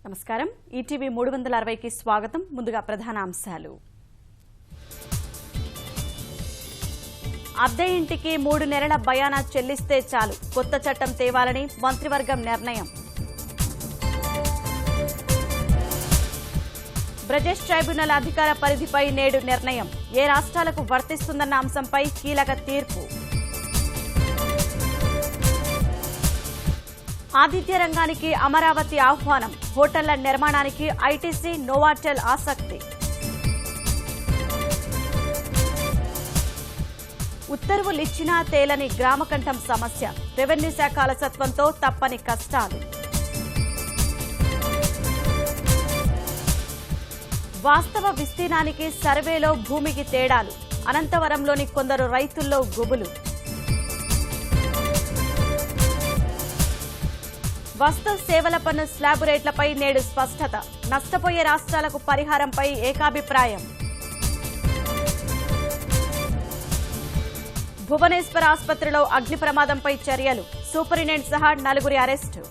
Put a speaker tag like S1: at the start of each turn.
S1: నమస్కారం ఈటీవీ 360కి స్వాగతం ముందుగా ప్రధాన అంశాలు అద్దె ఇంటికి 3 నెలల బయానా చెల్లిస్తే చాలు కొత్త చట్టం తేవాలని మంత్రివర్గం నిర్ణయం బ్రిజేష్ ట్రైబ్యునల్ అధికార పరిధిపై నేడు నిర్ణయం ఏ రాష్ట్రాలకు వర్తిస్తుందన్న అంశంపై కీలక తీర్పు ఆతిథ్య రంగానికి అమరావతి ఆహ్వానం హోటళ్ల నిర్మాణానికి ఐటీసీ నోవాటెల్ ఆసక్తి ఉత్తర్వులిచ్చినా తేలని గ్రామకంఠం సమస్య రెవెన్యూ శాఖ అలసత్వంతో తప్పని కష్టాలు వాస్తవ విస్తీర్ణానికి సర్వేలో భూమికి తేడాలు అనంతవరంలోని కొందరు రైతుల్లో గుబులు వస్తు సేవల పన్ను స్లాబ్ రేట్లపై నేడు స్పష్టత నష్టపోయే రాష్ట్రాలకు పరిహారంపై ఏకాభిప్రాయం భువనేశ్వర్ ఆసుపత్రిలో అగ్ని ప్రమాదంపై చర్యలు సూపరింటెండెంట్ సహా 4 అరెస్టు